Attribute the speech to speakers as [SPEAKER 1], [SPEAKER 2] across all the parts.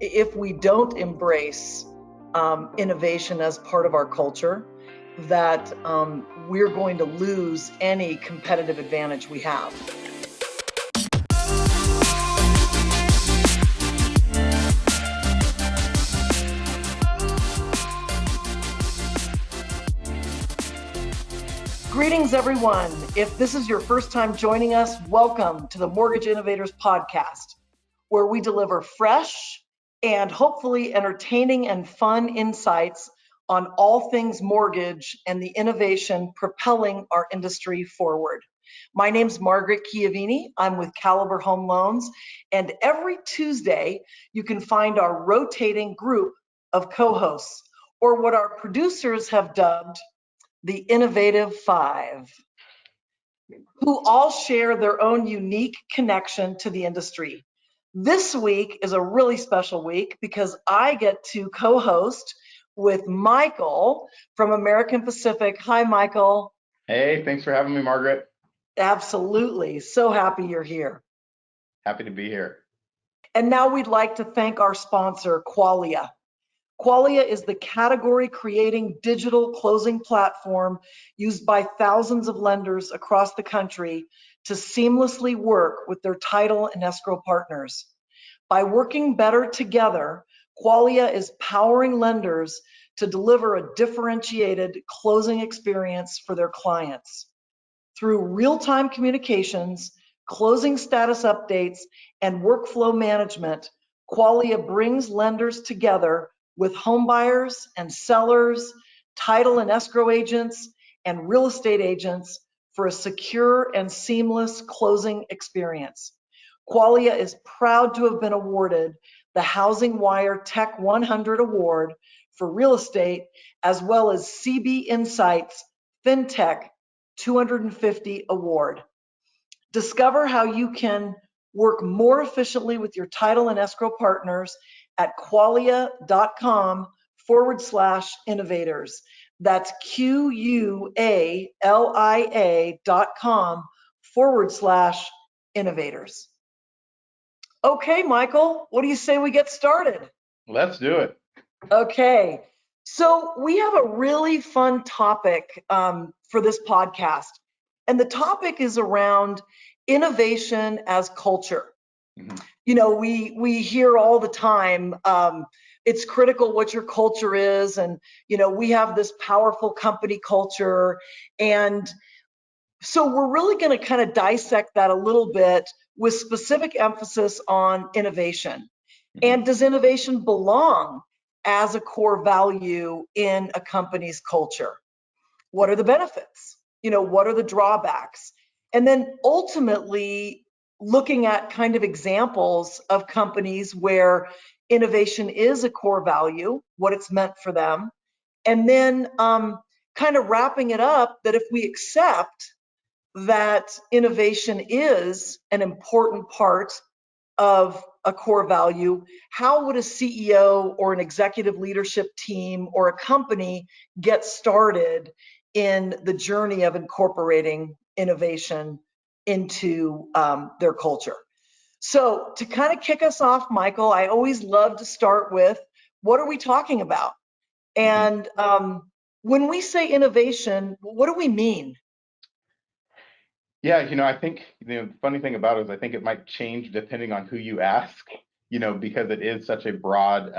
[SPEAKER 1] if we don't embrace innovation as part of our culture, that we're going to lose any competitive advantage we have. Greetings, everyone. If this is your first time joining us, welcome to the Mortgage Innovators podcast, where we deliver fresh and hopefully entertaining and fun insights on all things mortgage and the innovation propelling our industry forward. My name's Margaret Chiavini. I'm with Caliber Home Loans, and every Tuesday you can find our rotating group of co-hosts, or what our producers have dubbed the Innovative Five, who all share their own unique connection to the industry. This week is a really special week because I get to co-host with Michael from American Pacific. Hi, Michael.
[SPEAKER 2] Hey, thanks for having me, Margaret.
[SPEAKER 1] Absolutely. So happy you're here.
[SPEAKER 2] Happy to be here.
[SPEAKER 1] And now we'd like to thank our sponsor, Qualia. Qualia is the category-creating digital closing platform used by thousands of lenders across the country to seamlessly work with their title and escrow partners. By working better together, Qualia is powering lenders to deliver a differentiated closing experience for their clients. Through real-time communications, closing status updates, and workflow management, Qualia brings lenders together with home buyers and sellers, title and escrow agents, and real estate agents for a secure and seamless closing experience. Qualia is proud to have been awarded the Housing Wire Tech 100 Award for real estate, as well as CB Insights FinTech 250 Award. Discover how you can work more efficiently with your title and escrow partners at qualia.com/innovators. That's QUALIA.com/innovators. Okay, Michael, what do you say we get started?
[SPEAKER 2] Let's do it.
[SPEAKER 1] Okay, so we have a really fun topic for this podcast, and the topic is around innovation as culture. Mm-hmm. You know, we hear all the time, it's critical what your culture is, and you know, we have this powerful company culture, and so we're really going to kind of dissect that a little bit with specific emphasis on innovation. Mm-hmm. And does innovation belong as a core value in a company's culture? What are the benefits? You know, what are the drawbacks? And then ultimately looking at kind of examples of companies where innovation is a core value, what it's meant for them, and then kind of wrapping it up that if we accept that innovation is an important part of a core value, how would a CEO or an executive leadership team or a company get started in the journey of incorporating innovation into their culture? So to kind of kick us off, Michael, I always love to start with, what are we talking about? And when we say innovation, what do we mean?
[SPEAKER 2] Yeah, I think, the funny thing about it is I think it might change depending on who you ask, because it is such a broad,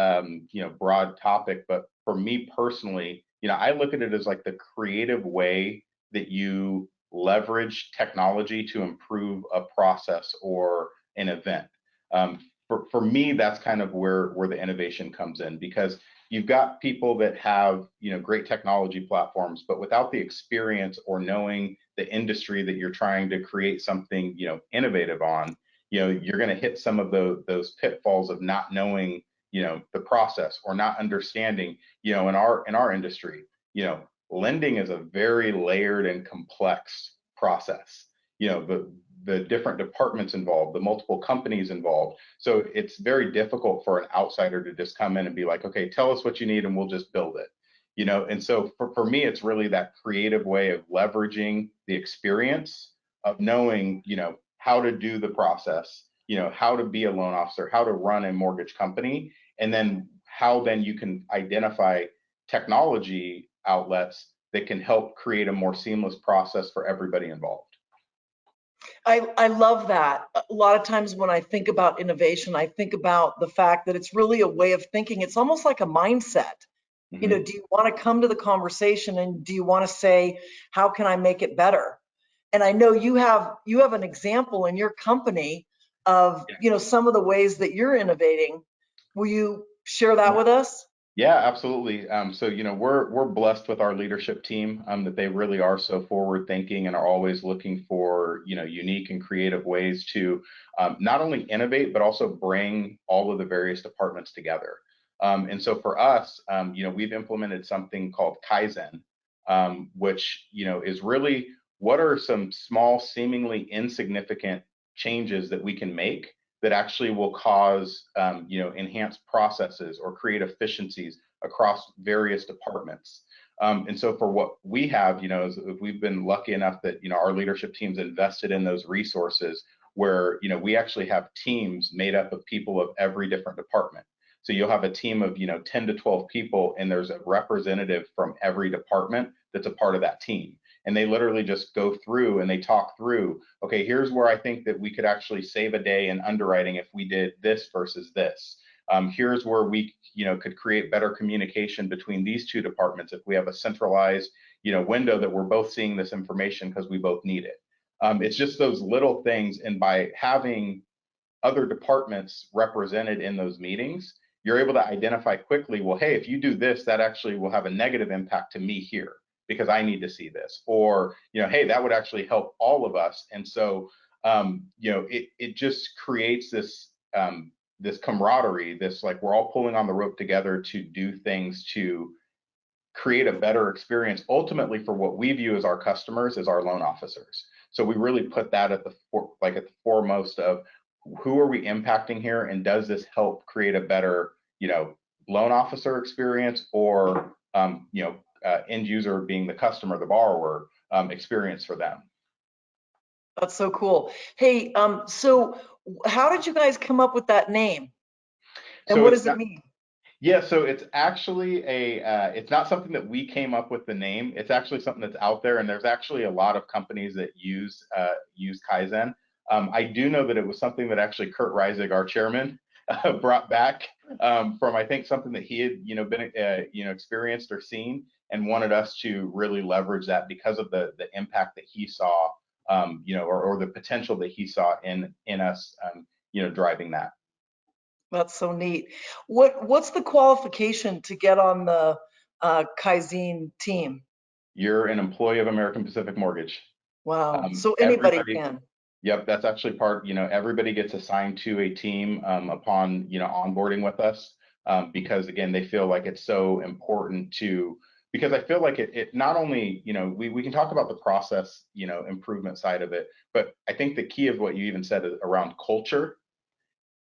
[SPEAKER 2] broad topic. But for me personally, I look at it as like the creative way that you leverage technology to improve a process or an event. For me, that's kind of where the innovation comes in, because you've got people that have, great technology platforms, but without the experience or knowing the industry that you're trying to create something, innovative on, you're going to hit some of those pitfalls of not knowing, the process, or not understanding, in our industry, lending is a very layered and complex process. The different departments involved, the multiple companies involved. So it's very difficult for an outsider to just come in and be like, okay, tell us what you need and we'll just build it. And so for me, it's really that creative way of leveraging the experience of knowing, how to do the process, how to be a loan officer, how to run a mortgage company, and then how then you can identify technology outlets that can help create a more seamless process for everybody involved.
[SPEAKER 1] I love that. A lot of times when I think about innovation, I think about the fact that it's really a way of thinking. It's almost like a mindset. You know,
[SPEAKER 2] Mm-hmm.
[SPEAKER 1] do you want to come to the conversation and do you want to say, how can I make it better? And I know you have an example in your company of, some of the ways that you're innovating. Will you share that with us?
[SPEAKER 2] Yeah, absolutely. So, we're blessed with our leadership team, that they really are so forward thinking and are always looking for, unique and creative ways to not only innovate, but also bring all of the various departments together. And so for us, we've implemented something called Kaizen, which, is really what are some small, seemingly insignificant changes that we can make that actually will cause enhanced processes or create efficiencies across various departments. And so for what we have, is we've been lucky enough that our leadership team's invested in those resources where we actually have teams made up of people of every different department. So you'll have a team of 10 to 12 people, and there's a representative from every department that's a part of that team. And they literally just go through and they talk through, okay, here's where I think that we could actually save a day in underwriting if we did this versus this. Here's where we could create better communication between these two departments if we have a centralized window that we're both seeing this information because we both need it. It's just those little things, and by having other departments represented in those meetings, you're able to identify quickly, well, hey, if you do this, that actually will have a negative impact to me here because I need to see this. Or, hey, that would actually help all of us. And so, it just creates this camaraderie, this like we're all pulling on the rope together to do things to create a better experience ultimately for what we view as our customers, as our loan officers. So we really put that at the foremost of who are we impacting here, and does this help create a better loan officer experience, or end user being the customer, the borrower, experience for them.
[SPEAKER 1] That's so cool. Hey, so how did you guys come up with that name? And
[SPEAKER 2] So
[SPEAKER 1] what
[SPEAKER 2] it's
[SPEAKER 1] does it
[SPEAKER 2] not,
[SPEAKER 1] mean?
[SPEAKER 2] yeah, so it's actually it's not something that we came up with the name. It's actually something that's out there, and there's actually a lot of companies that use Kaizen. I do know that it was something that actually Kurt Reisig, our chairman, brought back from I think something that he had been experienced or seen, and wanted us to really leverage that because of the impact that he saw, or the potential that he saw in us, driving that.
[SPEAKER 1] That's so neat. What's the qualification to get on the Kaizen team?
[SPEAKER 2] You're an employee of American Pacific Mortgage.
[SPEAKER 1] Wow. So anybody
[SPEAKER 2] Everybody,
[SPEAKER 1] can.
[SPEAKER 2] yep, that's actually part, everybody gets assigned to a team upon, onboarding with us, because again, they feel like it's so important because I feel like it not only, we can talk about the process, improvement side of it, but I think the key of what you even said around culture,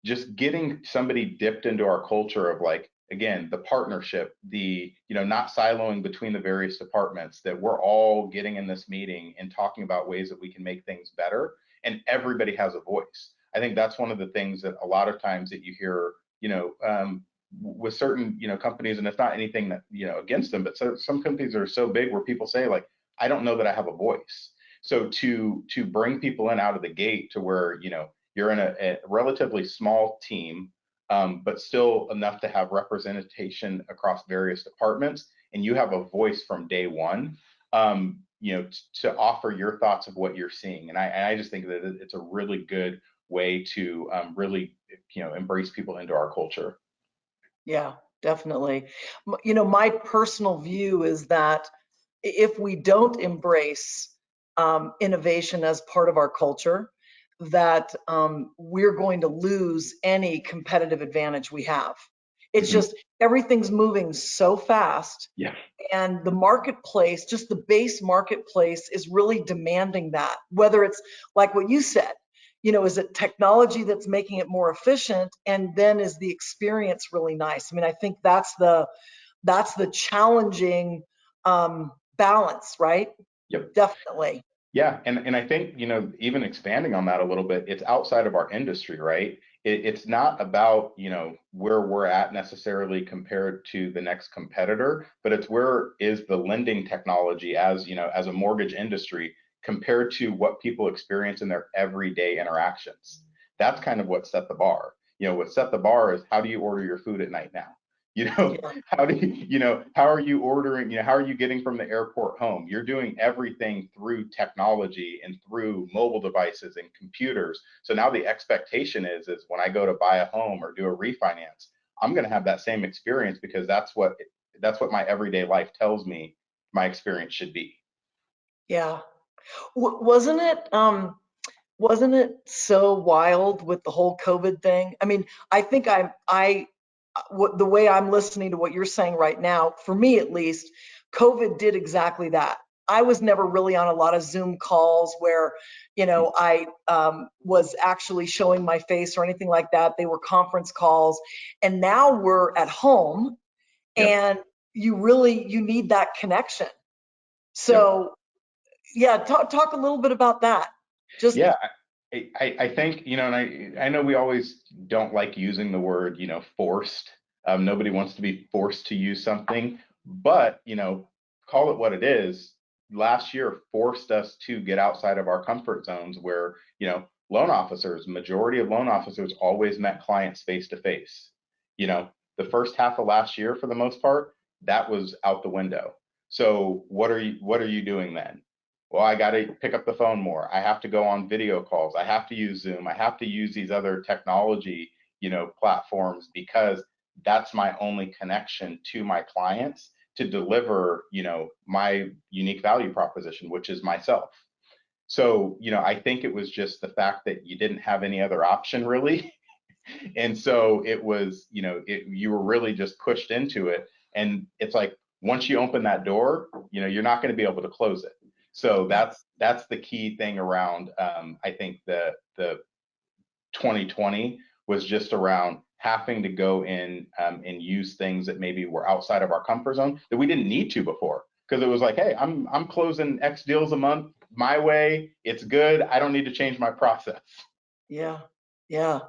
[SPEAKER 2] just getting somebody dipped into our culture of like, again, the partnership, the not siloing between the various departments, that we're all getting in this meeting and talking about ways that we can make things better, and everybody has a voice. I think that's one of the things that a lot of times that you hear, with certain companies, and it's not anything that against them, but some companies are so big where people say like, I don't know that I have a voice. So to bring people in out of the gate to where you're in a relatively small team, but still enough to have representation across various departments, and you have a voice from day one, to offer your thoughts of what you're seeing. And I just think that it's a really good way to really, embrace people into our culture.
[SPEAKER 1] Yeah, definitely. My personal view is that if we don't embrace innovation as part of our culture, that we're going to lose any competitive advantage we have. It's
[SPEAKER 2] Hmm.
[SPEAKER 1] just everything's moving so fast,
[SPEAKER 2] Yeah.
[SPEAKER 1] and the marketplace, just the base marketplace, is really demanding that. Whether it's like what you said, is it technology that's making it more efficient, and then is the experience really nice? I mean, I think that's the challenging balance, right?
[SPEAKER 2] Yep.
[SPEAKER 1] Definitely.
[SPEAKER 2] Yeah, and I think even expanding on that a little bit, it's outside of our industry, right? it's not about, where we're at necessarily compared to the next competitor, but it's where is the lending technology as, as a mortgage industry compared to what people experience in their everyday interactions. That's kind of what set the bar. What set the bar is, how do you order your food at night now? You know,
[SPEAKER 1] Yeah.
[SPEAKER 2] how do how are you ordering, how are you getting from the airport home? You're doing everything through technology and through mobile devices and computers. So now the expectation is when I go to buy a home or do a refinance, I'm going to have that same experience because that's what my everyday life tells me my experience should be.
[SPEAKER 1] Yeah. Wasn't it so wild with the whole COVID thing? I mean, I think the way I'm listening to what you're saying right now, for me at least, COVID did exactly that. I was never really on a lot of Zoom calls where, I was actually showing my face or anything like that. They were conference calls. And now we're at home
[SPEAKER 2] Yep.
[SPEAKER 1] and you need that connection.
[SPEAKER 2] Yep.
[SPEAKER 1] So yeah, talk a little bit about that. Just,
[SPEAKER 2] Yeah, I think, and I know we always don't like using the word, forced. Nobody wants to be forced to use something, but, call it what it is. Last year forced us to get outside of our comfort zones where, majority of loan officers always met clients face to face. You know, the first half of last year, for the most part, that was out the window. So what are you doing then? Well, I got to pick up the phone more. I have to go on video calls. I have to use Zoom. I have to use these other technology, platforms because that's my only connection to my clients to deliver, my unique value proposition, which is myself. So, I think it was just the fact that you didn't have any other option really. And so it was, you were really just pushed into it. And it's like, once you open that door, you're not going to be able to close it. So
[SPEAKER 1] yeah,
[SPEAKER 2] that's the key thing around, I think the 2020 was just around having to go in, and use things that maybe were outside of our comfort zone that we didn't need to before. Because it was like, hey, I'm closing X deals a month my way. It's good. I don't need to change my process.
[SPEAKER 1] yeah, yeah.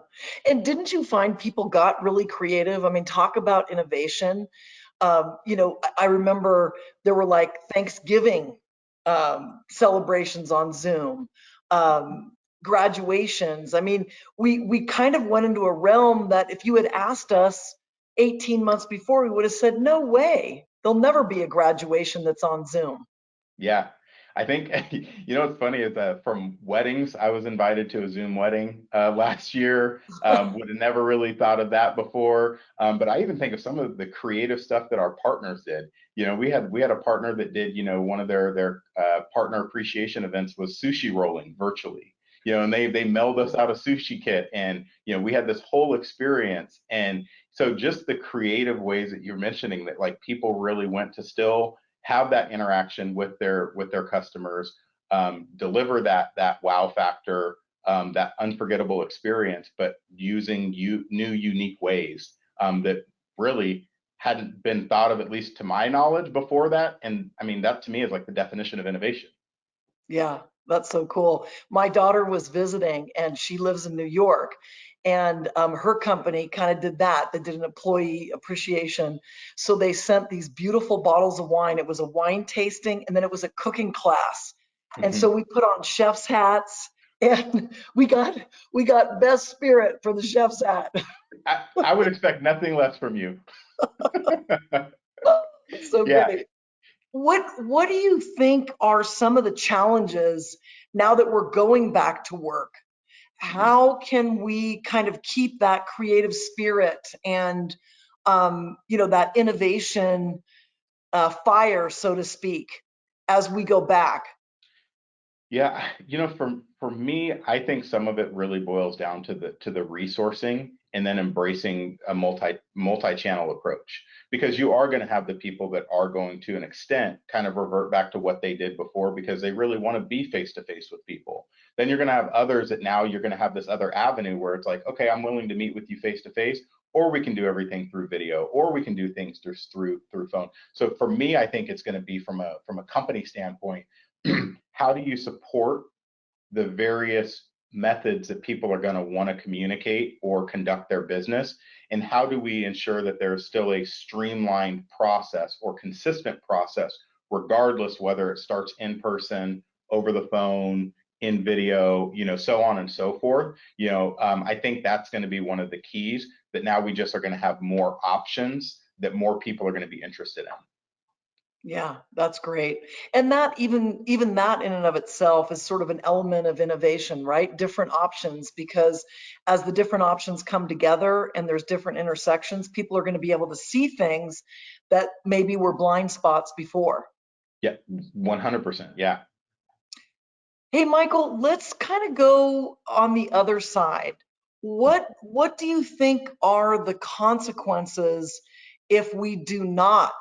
[SPEAKER 1] And didn't you find people got really creative? I mean, talk about innovation. I remember there were like Thanksgiving celebrations on Zoom, graduations. I mean, we kind of went into a realm that if you had asked us 18 months before, we would have said, no way. There'll never be a graduation that's on Zoom.
[SPEAKER 2] Yeah, I think what's funny is that from weddings, I was invited to a Zoom wedding last year. Would have never really thought of that before. But I even think of some of the creative stuff that our partners did. We had a partner that did, one of their partner appreciation events was sushi rolling virtually. And they mailed us out a sushi kit, and we had this whole experience. And so just the creative ways that you're mentioning that like people really went to still have that interaction with their customers, deliver that wow factor, that unforgettable experience, but using new unique ways, that really hadn't been thought of, at least to my knowledge, before that. And I mean, that to me is like the definition of innovation.
[SPEAKER 1] Yeah, that's so cool. My daughter was visiting and she lives in New York. And her company kind of did that. They did an employee appreciation. So they sent these beautiful bottles of wine. It was a wine tasting and then it was a cooking class. And so we put on chef's hats and we got best spirit for the chef's hat.
[SPEAKER 2] I would expect nothing less from you.
[SPEAKER 1] It's so
[SPEAKER 2] Yeah.
[SPEAKER 1] great. What do you think are some of the challenges now that we're going back to work? How can we kind of keep that creative spirit and that innovation fire, so to speak, as we go back?
[SPEAKER 2] Yeah, for me, I think some of it really boils down to the resourcing and then embracing a multi-channel approach, because you are going to have the people that are going to an extent kind of revert back to what they did before because they really want to be face to face with people. Then you're going to have others that now you're going to have this other avenue where it's like, okay, I'm willing to meet with you face to face, or we can do everything through video, or we can do things through phone. So for me, I think it's going to be from a company standpoint, how do you support the various methods that people are going to want to communicate or conduct their business, and how do we ensure that there's still a streamlined process or consistent process, regardless whether it starts in person, over the phone, in video, so on and so forth. I think that's going to be one of the keys, that now we just are going to have more options that more people are going to be interested in.
[SPEAKER 1] Yeah, that's great. And that even that in and of itself is sort of an element of innovation, right? Different options, because as the different options come together and there's different intersections, people are going to be able to see things that maybe were blind spots before.
[SPEAKER 2] Yeah, 100%. Yeah.
[SPEAKER 1] Hey, Michael, let's kind of go on the other side. What do you think are the consequences if we do not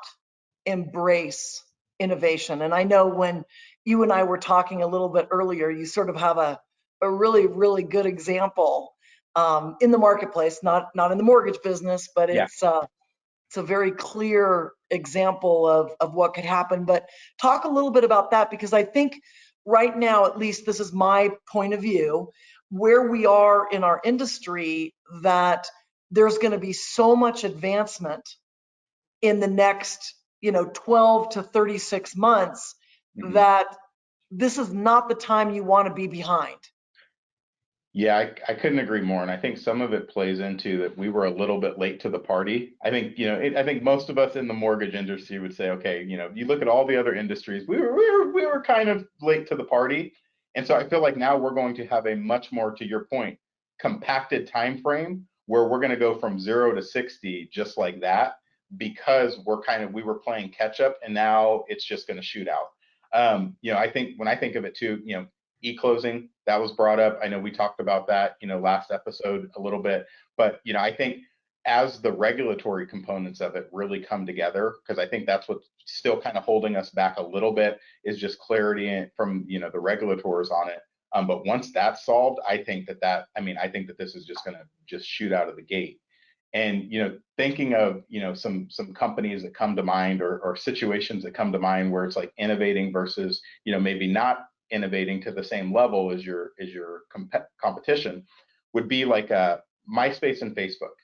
[SPEAKER 1] embrace innovation? And I know when you and I were talking a little bit earlier, you sort of have a really, really good example in the marketplace, not in the mortgage business, but
[SPEAKER 2] Yeah.
[SPEAKER 1] it's a very clear example of what could happen. But talk a little bit about that, because I think right now, at least this is my point of view, where we are in our industry, that there's going to be so much advancement in the next 12 to 36 months
[SPEAKER 2] Mhm.
[SPEAKER 1] that this is not the time you want to be behind.
[SPEAKER 2] Yeah, I couldn't agree more. And I think some of it plays into that we were a little bit late to the party. I think, I think most of us in the mortgage industry would say, okay, you look at all the other industries, we were kind of late to the party. And so I feel like now we're going to have a much more, to your point, compacted time frame, where we're going to go from 0 to 60 just like that, because we were playing catch up, and now it's just going to shoot out. I think when I think of it too, e-closing, that was brought up. I know we talked about that, last episode a little bit, but I think as the regulatory components of it really come together, because I think that's what's still kind of holding us back a little bit, is just clarity from the regulators on it. But once that's solved, I think I think that this is just going to just shoot out of the gate. And thinking of some companies that come to mind, or situations that come to mind, where it's like innovating versus maybe not innovating to the same level as your competition, would be like MySpace and Facebook.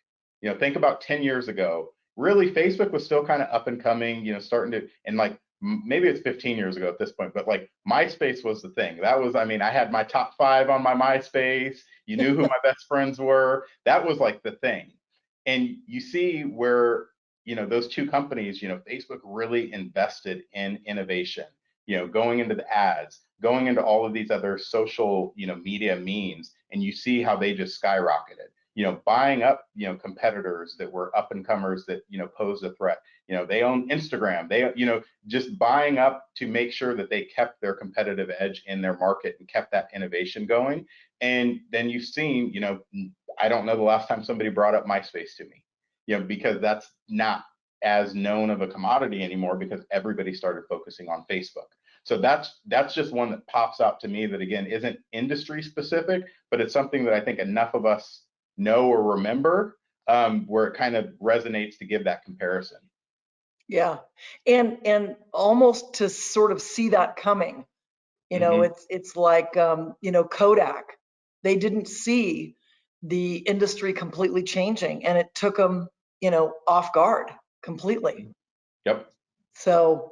[SPEAKER 2] Think about 10 years ago. Really, Facebook was still kind of up and coming, starting to, and like maybe it's 15 years ago at this point, but like MySpace was the thing. That was, I had my top 5 on my MySpace. You knew who my best friends were. That was like the thing. And you see where, those two companies, Facebook really invested in innovation, going into the ads, going into all of these other social, media means, and you see how they just skyrocketed, buying up, competitors that were up and comers that, posed a threat. They own Instagram, they, just buying up to make sure that they kept their competitive edge in their market and kept that innovation going. And then you've seen, I don't know the last time somebody brought up MySpace to me, because that's not as known of a commodity anymore, because everybody started focusing on Facebook. So that's just one that pops out to me, that again isn't industry specific, but it's something that I think enough of us know or remember, where it kind of resonates to give that comparison.
[SPEAKER 1] Yeah, and almost to sort of see that coming.
[SPEAKER 2] Mm-hmm.
[SPEAKER 1] It's like Kodak. They didn't see the industry completely changing, and it took them off guard completely.
[SPEAKER 2] Yep.
[SPEAKER 1] So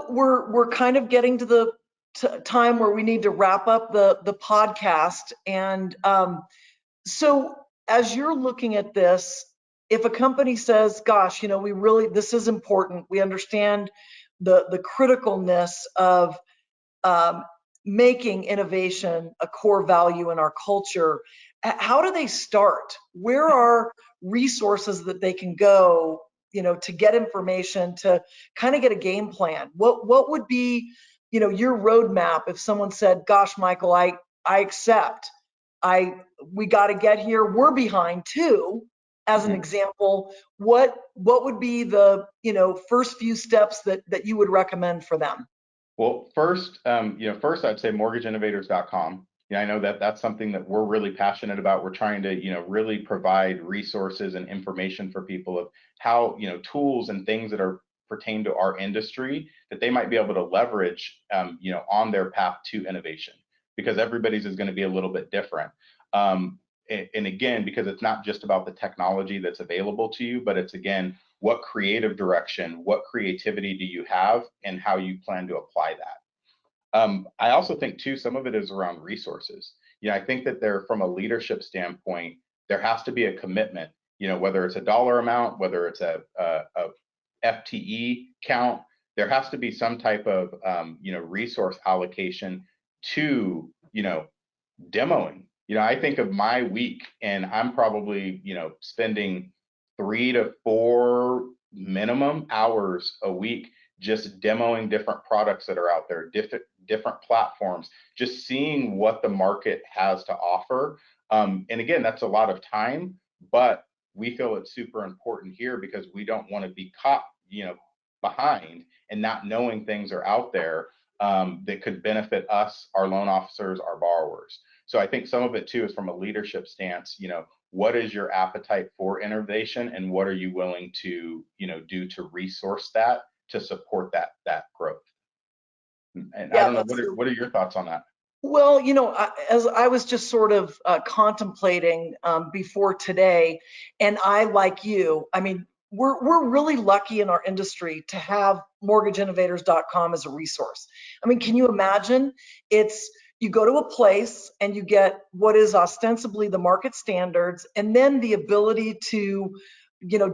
[SPEAKER 1] we're kind of getting to the time where we need to wrap up the podcast. And so as you're looking at this, if a company says, gosh, we really, this is important, we understand the criticalness of um, making innovation a core value in our culture, how do they start? Where are resources that they can go, to get information, to kind of get a game plan? What would be, your roadmap if someone said, "Gosh, Michael, I accept. We got to get here. We're behind too." As an
[SPEAKER 2] Mm-hmm.
[SPEAKER 1] example, what would be the first few steps that you would recommend for them?
[SPEAKER 2] Well, first I'd say mortgageinnovators.com. I know that that's something that we're really passionate about. We're trying to, really provide resources and information for people of how, tools and things that are pertain to our industry that they might be able to leverage, on their path to innovation. because everybody's is going to be a little bit different. And again, because it's not just about the technology that's available to you, but it's, again, what creative direction, what creativity do you have, and how you plan to apply that. I also think too, some of it is around resources. I think that from a leadership standpoint, there has to be a commitment, whether it's a dollar amount, whether it's a FTE count, there has to be some type of, resource allocation to, demoing. I think of my week, and I'm probably, spending 3 to 4 minimum hours a week just demoing different products that are out there, different platforms, just seeing what the market has to offer. And again, that's a lot of time, but we feel it's super important here because we don't want to be caught, behind and not knowing things are out there that could benefit us, our loan officers, our borrowers. So I think some of it too is from a leadership stance. What is your appetite for innovation, and what are you willing to, do to resource that to support that growth? And
[SPEAKER 1] Yeah,
[SPEAKER 2] I don't know, what are your thoughts on that?
[SPEAKER 1] well, as I was just sort of contemplating before today, and I, like you, I mean, we're really lucky in our industry to have mortgageinnovators.com as a resource. I mean, can you imagine? You go to a place and you get what is ostensibly the market standards, and then the ability to,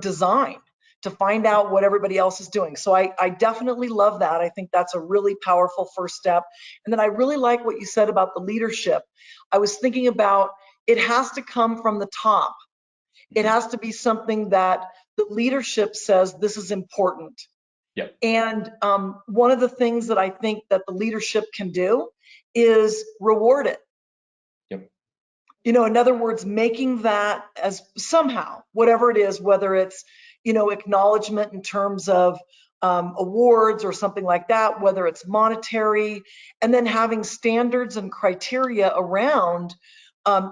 [SPEAKER 1] design, to find out what everybody else is doing. So I definitely love that. I think that's a really powerful first step. And then I really like what you said about the leadership. I was thinking about, it has to come from the top. It has to be something that the leadership says this is important.
[SPEAKER 2] Yep.
[SPEAKER 1] And one of the things that I think that the leadership can do is reward it.
[SPEAKER 2] Yep.
[SPEAKER 1] In other words, making that as somehow, whatever it is, whether it's, acknowledgement in terms of awards or something like that, whether it's monetary, and then having standards and criteria around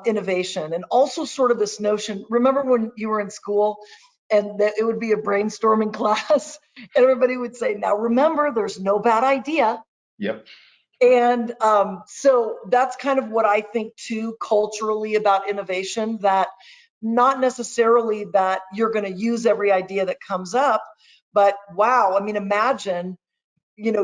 [SPEAKER 1] innovation. And also sort of this notion, remember when you were in school and that it would be a brainstorming class and everybody would say, now remember, there's no bad idea.
[SPEAKER 2] Yep.
[SPEAKER 1] And so that's kind of what I think too, culturally, about innovation, that not necessarily that you're going to use every idea that comes up, but wow, I mean, imagine,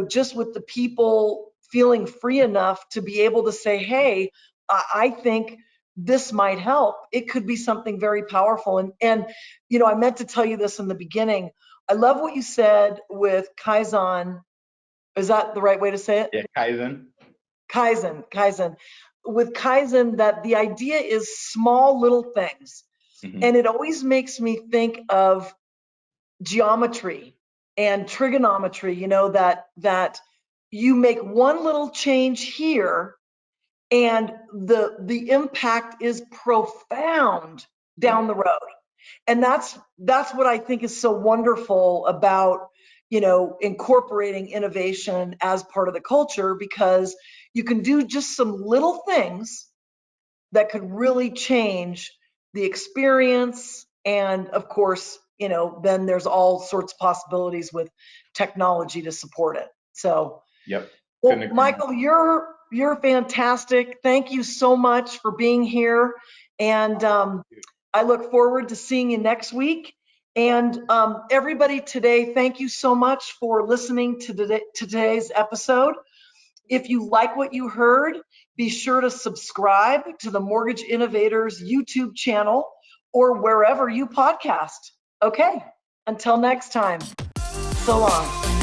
[SPEAKER 1] just with the people feeling free enough to be able to say, hey, I think this might help. It could be something very powerful. And I meant to tell you this in the beginning. I love what you said with Kaizen. Is that the right way to say it?
[SPEAKER 2] Yeah, Kaizen.
[SPEAKER 1] Kaizen. With Kaizen, that the idea is small little things.
[SPEAKER 2] Mm-hmm.
[SPEAKER 1] And it always makes me think of geometry and trigonometry, that you make one little change here and the impact is profound down the road. And that's what I think is so wonderful about, incorporating innovation as part of the culture, because you can do just some little things that could really change the experience. And of course, then there's all sorts of possibilities with technology to support it. So,
[SPEAKER 2] Yep.
[SPEAKER 1] well, Michael, you're fantastic. Thank you so much for being here. And I look forward to seeing you next week. And everybody today, thank you so much for listening to today's episode. If you like what you heard, be sure to subscribe to the Mortgage Innovators YouTube channel or wherever you podcast. Okay, until next time, so long.